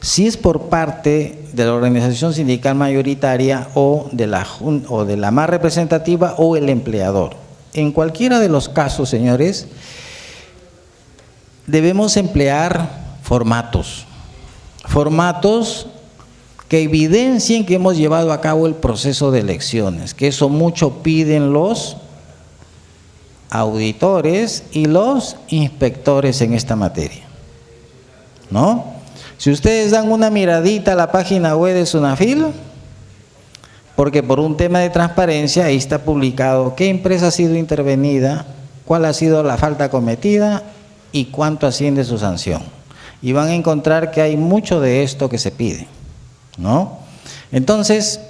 si es por parte de la organización sindical mayoritaria o de la más representativa o el empleador. En cualquiera de los casos, señores, debemos emplear formatos que evidencien que hemos llevado a cabo el proceso de elecciones, que eso mucho piden los auditores y los inspectores en esta materia, ¿no? Si ustedes dan una miradita a la página web de SUNAFIL, porque por un tema de transparencia ahí está publicado qué empresa ha sido intervenida, cuál ha sido la falta cometida y cuánto asciende su sanción. Y van a encontrar que hay mucho de esto que se pide, ¿no? Entonces,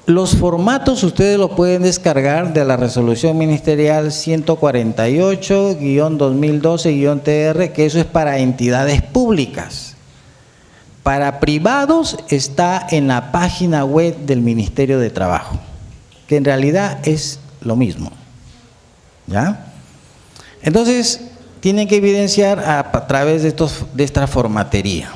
los formatos ustedes los pueden descargar de la resolución ministerial 148-2012-TR, que eso es para entidades públicas. Para privados está en la página web del Ministerio de Trabajo, que en realidad es lo mismo, ¿ya? Entonces, tienen que evidenciar a través de esta formatería.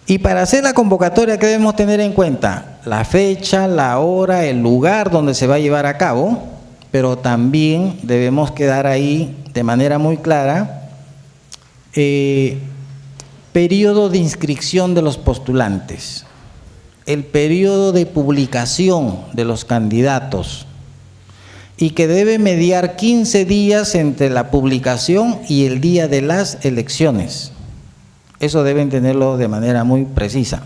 Y para hacer la convocatoria, ¿qué debemos tener en cuenta? La fecha, la hora, el lugar donde se va a llevar a cabo, pero también debemos quedar ahí de manera muy clara, periodo de inscripción de los postulantes, el periodo de publicación de los candidatos, y que debe mediar 15 días entre la publicación y el día de las elecciones. Eso deben tenerlo de manera muy precisa.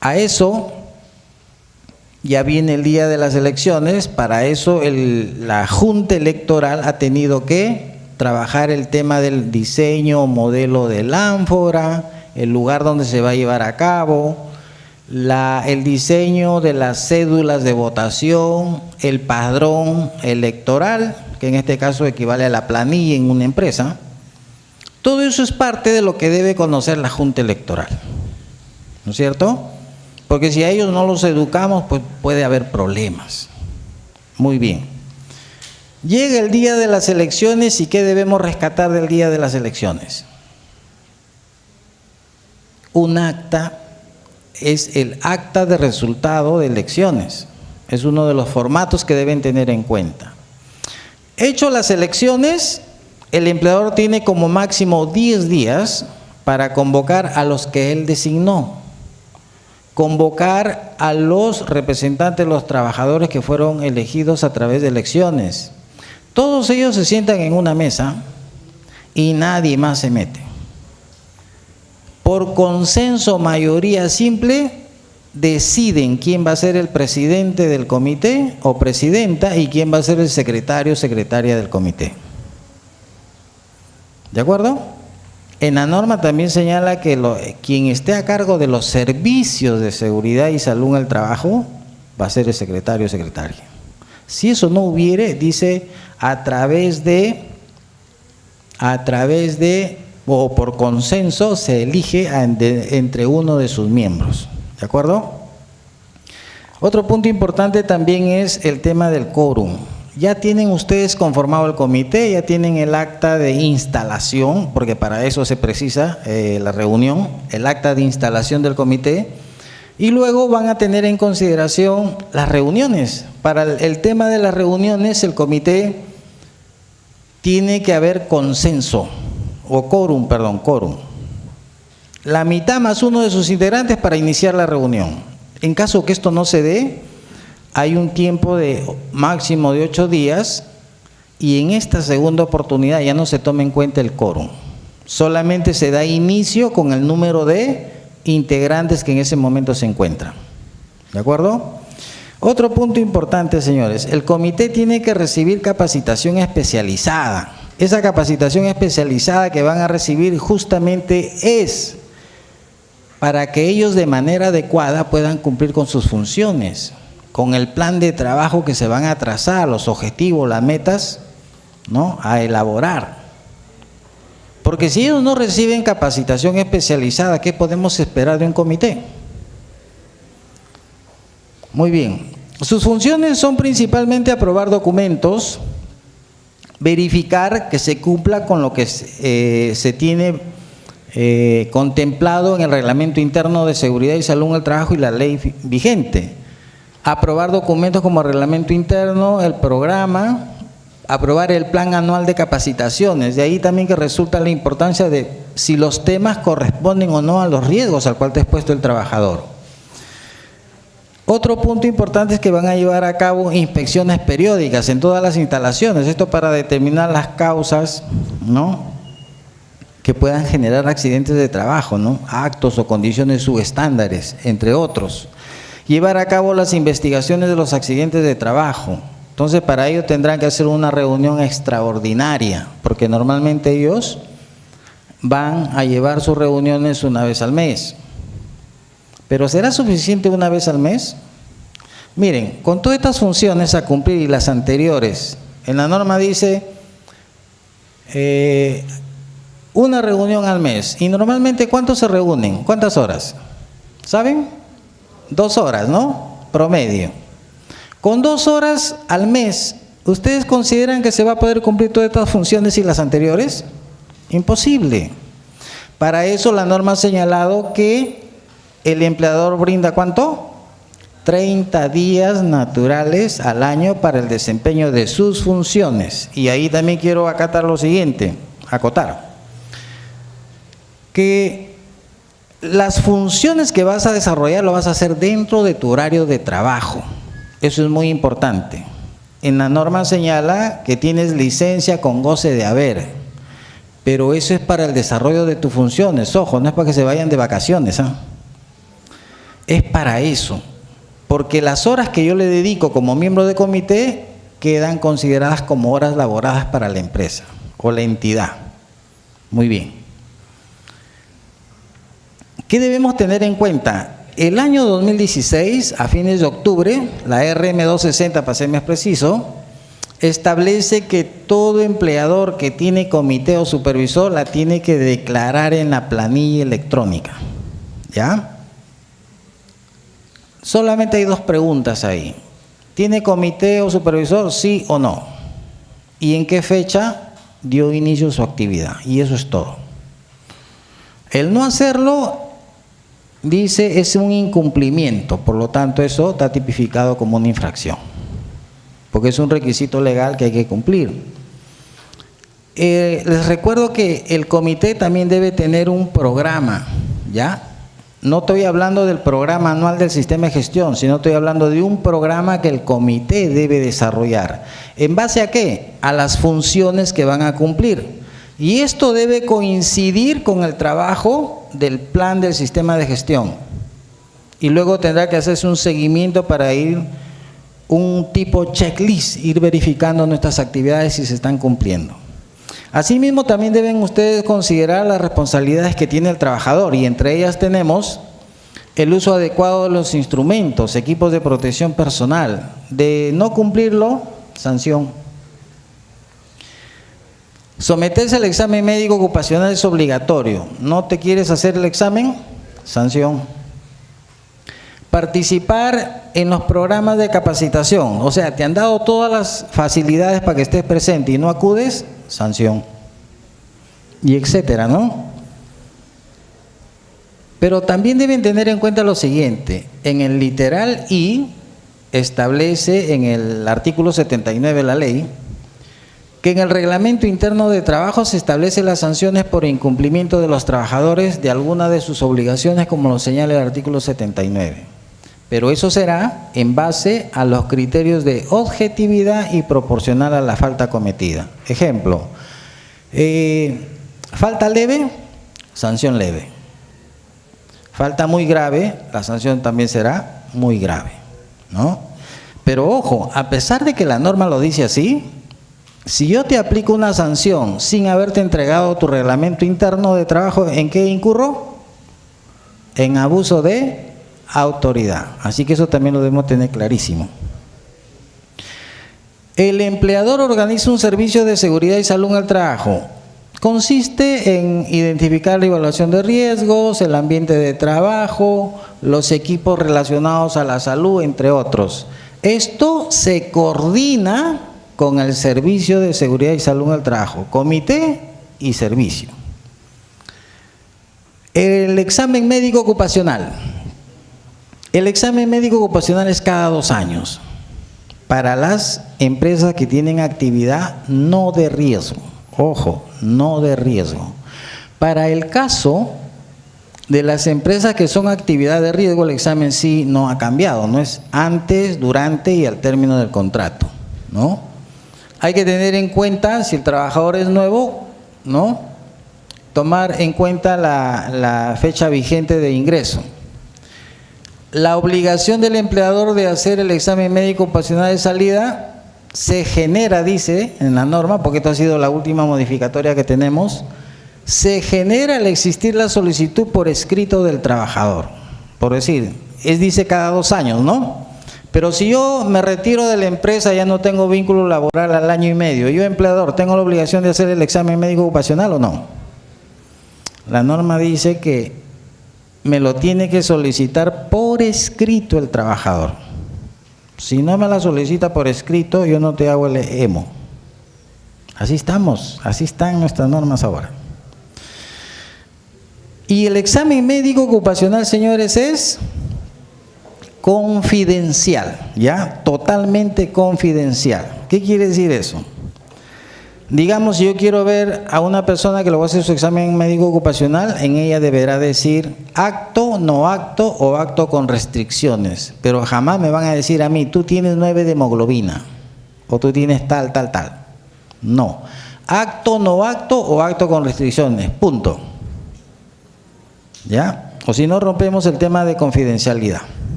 A eso ya viene el día de las elecciones. Para eso la Junta Electoral ha tenido que trabajar el tema del diseño, modelo del ánfora, el lugar donde se va a llevar a cabo, el diseño de las cédulas de votación, el padrón electoral, que en este caso equivale a la planilla en una empresa. Todo eso es parte de lo que debe conocer la Junta Electoral, ¿no es cierto? Porque si a ellos no los educamos, pues puede haber problemas. Muy bien. Llega el día de las elecciones, ¿y qué debemos rescatar del día de las elecciones? Un acta, es el acta de resultado de elecciones. Es uno de los formatos que deben tener en cuenta. Hecho las elecciones, el empleador tiene como máximo 10 días para convocar a los que él designó, convocar a los representantes de los trabajadores que fueron elegidos a través de elecciones. Todos ellos se sientan en una mesa y nadie más se mete. Por consenso, mayoría simple, deciden quién va a ser el presidente del comité o presidenta y quién va a ser el secretario o secretaria del comité. ¿De acuerdo? En la norma también señala que quien esté a cargo de los servicios de seguridad y salud en el trabajo va a ser el secretario o secretaria. Si eso no hubiere, dice a través de o por consenso se elige entre uno de sus miembros. ¿De acuerdo? Otro punto importante también es el tema del quórum. Ya tienen ustedes conformado el comité, ya tienen el acta de instalación, porque para eso se precisa la reunión, el acta de instalación del comité, y luego van a tener en consideración las reuniones. Para el tema de las reuniones, el comité tiene que haber consenso, o quórum, perdón, quórum. La mitad más uno de sus integrantes para iniciar la reunión. En caso que esto no se dé, hay un tiempo de máximo de 8 días y en esta segunda oportunidad ya no se toma en cuenta el quórum. Solamente se da inicio con el número de integrantes que en ese momento se encuentran. ¿De acuerdo? Otro punto importante, señores, el comité tiene que recibir capacitación especializada. Esa capacitación especializada que van a recibir justamente es para que ellos de manera adecuada puedan cumplir con sus funciones, con el plan de trabajo que se van a trazar, los objetivos, las metas, ¿no?, a elaborar. Porque si ellos no reciben capacitación especializada, ¿qué podemos esperar de un comité? Muy bien. Sus funciones son principalmente aprobar documentos, verificar que se cumpla con lo que se tiene contemplado en el Reglamento Interno de Seguridad y Salud en el Trabajo y la ley vigente. Aprobar documentos como el Reglamento Interno, el programa, aprobar el plan anual de capacitaciones. De ahí también que resulta la importancia de si los temas corresponden o no a los riesgos al cual te ha expuesto el trabajador. Otro punto importante es que van a llevar a cabo inspecciones periódicas en todas las instalaciones, esto para determinar las causas, ¿no?, que puedan generar accidentes de trabajo, ¿no?, actos o condiciones subestándares, entre otros. Llevar a cabo las investigaciones de los accidentes de trabajo. Entonces, para ello tendrán que hacer una reunión extraordinaria, porque normalmente ellos van a llevar sus reuniones una vez al mes. ¿Pero será suficiente una vez al mes? Miren, con todas estas funciones a cumplir y las anteriores, en la norma dice una reunión al mes. Y normalmente, ¿cuántos se reúnen? ¿Cuántas horas? ¿Saben? 2 horas, ¿no? Promedio. Con 2 horas al mes, ¿ustedes consideran que se va a poder cumplir todas estas funciones y las anteriores? Imposible. Para eso la norma ha señalado que el empleador brinda ¿cuánto? 30 días naturales al año para el desempeño de sus funciones. Y ahí también quiero acotar lo siguiente, que las funciones que vas a desarrollar lo vas a hacer dentro de tu horario de trabajo. Eso es muy importante. En la norma señala que tienes licencia con goce de haber, pero eso es para el desarrollo de tus funciones. Ojo, no es para que se vayan de vacaciones, ¿eh? Es para eso, porque las horas que yo le dedico como miembro de comité quedan consideradas como horas laboradas para la empresa o la entidad. Muy bien. ¿Qué debemos tener en cuenta? El año 2016, a fines de octubre, la RM260, para ser más preciso, establece que todo empleador que tiene comité o supervisor la tiene que declarar en la planilla electrónica. ¿Ya? Solamente hay 2 preguntas ahí. ¿Tiene comité o supervisor? Sí o no. ¿Y en qué fecha dio inicio su actividad? Y eso es todo. El no hacerlo, dice, es un incumplimiento, por lo tanto eso está tipificado como una infracción, porque es un requisito legal que hay que cumplir. Les recuerdo que el comité también debe tener un programa, ¿ya? No estoy hablando del programa anual del sistema de gestión, sino estoy hablando de un programa que el comité debe desarrollar. ¿En base a qué? A las funciones que van a cumplir. Y esto debe coincidir con el trabajo del plan del sistema de gestión. Y luego tendrá que hacerse un seguimiento para ir un tipo checklist, ir verificando nuestras actividades si se están cumpliendo. Asimismo, también deben ustedes considerar las responsabilidades que tiene el trabajador, y entre ellas tenemos el uso adecuado de los instrumentos, equipos de protección personal. De no cumplirlo, sanción. Someterse al examen médico ocupacional es obligatorio. ¿No te quieres hacer el examen? Sanción. Participar en los programas de capacitación, o sea, te han dado todas las facilidades para que estés presente y no acudes, sanción. Y etcétera, ¿no? Pero también deben tener en cuenta lo siguiente: en el literal I establece en el artículo 79 de la ley que en el reglamento interno de trabajo se establecen las sanciones por incumplimiento de los trabajadores de alguna de sus obligaciones, como lo señala el artículo 79. Pero eso será en base a los criterios de objetividad y proporcional a la falta cometida. Ejemplo, falta leve, sanción leve. Falta muy grave, la sanción también será muy grave, ¿no? Pero ojo, a pesar de que la norma lo dice así, si yo te aplico una sanción sin haberte entregado tu reglamento interno de trabajo, ¿en qué incurro? En abuso de autoridad. Así que eso también lo debemos tener clarísimo. El empleador organiza un servicio de seguridad y salud en el trabajo. Consiste en identificar la evaluación de riesgos, el ambiente de trabajo, los equipos relacionados a la salud, entre otros. Esto se coordina con el Servicio de Seguridad y Salud en el Trabajo, comité y servicio. El examen médico ocupacional. El examen médico ocupacional es cada 2 años para las empresas que tienen actividad no de riesgo. Ojo, no de riesgo. Para el caso de las empresas que son actividad de riesgo, el examen sí no ha cambiado, no es antes, durante y al término del contrato, ¿no? Hay que tener en cuenta, si el trabajador es nuevo, ¿no? Tomar en cuenta la fecha vigente de ingreso. La obligación del empleador de hacer el examen médico ocupacional de salida se genera, dice en la norma, porque esto ha sido la última modificatoria que tenemos, se genera al existir la solicitud por escrito del trabajador. Por decir, dice cada 2 años, ¿no? Pero si yo me retiro de la empresa, ya no tengo vínculo laboral al año y medio, yo empleador, ¿tengo la obligación de hacer el examen médico ocupacional o no? La norma dice que me lo tiene que solicitar por escrito el trabajador. Si no me la solicita por escrito, yo no te hago el EMO. Así estamos, así están nuestras normas ahora. Y el examen médico ocupacional, señores, es confidencial, ¿ya? Totalmente confidencial. ¿Qué quiere decir eso? Digamos, si yo quiero ver a una persona que le va a hacer su examen médico ocupacional, en ella deberá decir acto, no acto o acto con restricciones. Pero jamás me van a decir a mí, tú tienes 9 de hemoglobina o tú tienes tal. No. Acto, no acto o acto con restricciones. Punto. ¿Ya? O si no, rompemos el tema de confidencialidad.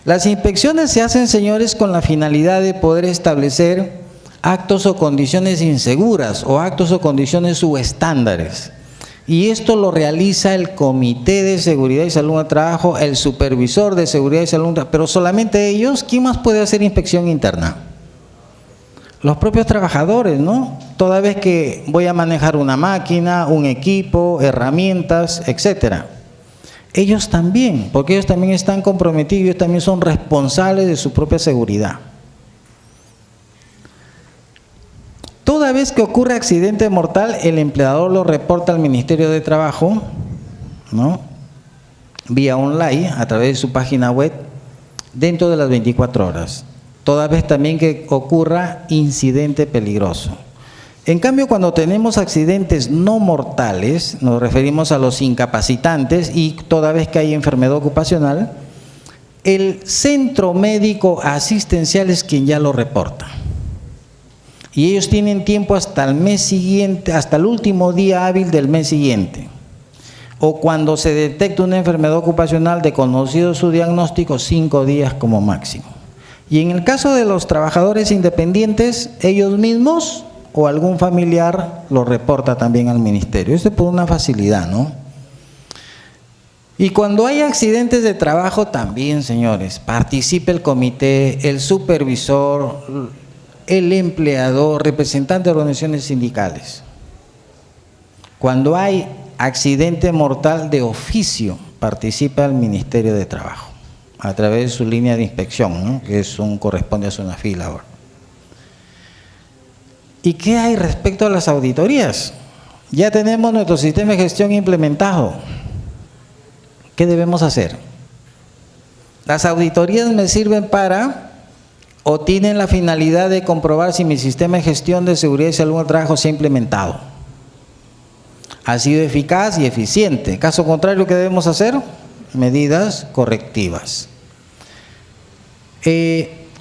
Las inspecciones se hacen, señores, con la finalidad de poder establecer actos o condiciones inseguras o actos o condiciones subestándares. Y esto lo realiza el Comité de Seguridad y Salud en el Trabajo, el Supervisor de Seguridad y Salud en el Trabajo, pero solamente ellos. ¿Quién más puede hacer inspección interna? Los propios trabajadores, ¿no? Toda vez que voy a manejar una máquina, un equipo, herramientas, etcétera. Ellos también, porque ellos también están comprometidos, ellos también son responsables de su propia seguridad. Toda vez que ocurre accidente mortal, el empleador lo reporta al Ministerio de Trabajo, ¿no? Vía online, a través de su página web, dentro de las 24 horas. Toda vez también que ocurra incidente peligroso. En cambio, cuando tenemos accidentes no mortales, nos referimos a los incapacitantes y toda vez que hay enfermedad ocupacional, el centro médico asistencial es quien ya lo reporta. Y ellos tienen tiempo hasta el mes siguiente, hasta el último día hábil del mes siguiente. O cuando se detecta una enfermedad ocupacional de conocido su diagnóstico, 5 días como máximo. Y en el caso de los trabajadores independientes, ellos mismos o algún familiar lo reporta también al ministerio. Esto es por una facilidad, ¿no? Y cuando hay accidentes de trabajo también, señores, participe el comité, el supervisor, el empleador, representante de organizaciones sindicales. Cuando hay accidente mortal de oficio, participa el Ministerio de Trabajo a través de su línea de inspección, ¿no? Que corresponde a SUNAFIL ahora. ¿Y qué hay respecto a las auditorías? Ya tenemos nuestro sistema de gestión implementado. ¿Qué debemos hacer? Las auditorías me sirven para, o tienen la finalidad de comprobar si mi sistema de gestión de seguridad y salud en el trabajo se ha implementado. Ha sido eficaz y eficiente. Caso contrario, ¿qué debemos hacer? Medidas correctivas.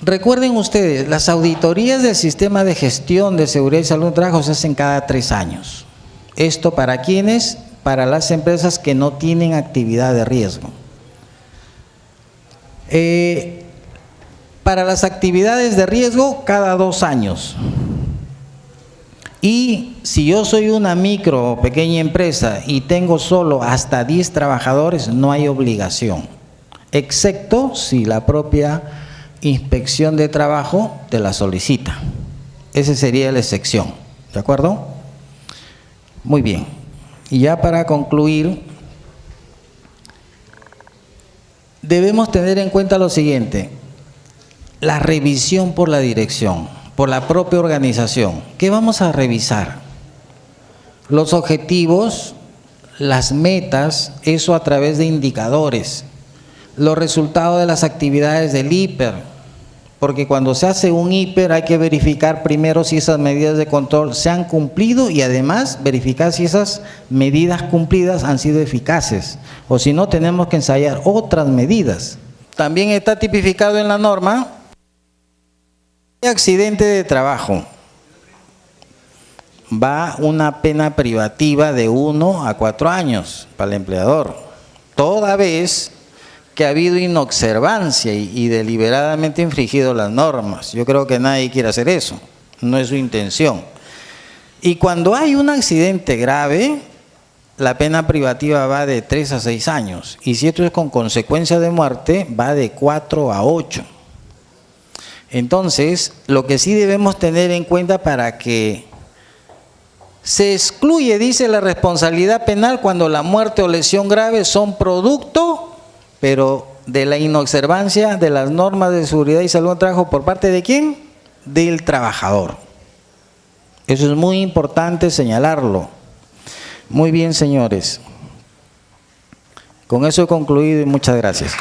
Recuerden ustedes, las auditorías del sistema de gestión de seguridad y salud en el trabajo se hacen cada 3 años. ¿Esto para quiénes? Para las empresas que no tienen actividad de riesgo. Para las actividades de riesgo, cada 2 años. Y si yo soy una micro o pequeña empresa y tengo solo hasta 10 trabajadores, no hay obligación, excepto si la propia inspección de trabajo te la solicita. Esa sería la excepción, ¿de acuerdo? Muy bien. Y ya para concluir, debemos tener en cuenta lo siguiente: la revisión por la dirección, por la propia organización. ¿Qué vamos a revisar? Los objetivos, las metas, eso a través de indicadores, los resultados de las actividades del IPER, porque cuando se hace un IPER hay que verificar primero si esas medidas de control se han cumplido y además verificar si esas medidas cumplidas han sido eficaces, o si no tenemos que ensayar otras medidas. También está tipificado en la norma accidente de trabajo. Va una pena privativa de 1 a 4 años para el empleador, toda vez que ha habido inobservancia y deliberadamente infringido las normas. Yo creo que nadie quiere hacer eso, no es su intención. Y cuando hay un accidente grave, la pena privativa va de 3 a 6 años, y si esto es con consecuencia de muerte, va de 4 a 8. Entonces, lo que sí debemos tener en cuenta para que se excluye, dice, la responsabilidad penal cuando la muerte o lesión grave son producto, pero de la inobservancia de las normas de seguridad y salud en el trabajo, ¿por parte de quién? Del trabajador. Eso es muy importante señalarlo. Muy bien, señores. Con eso he concluido y muchas gracias.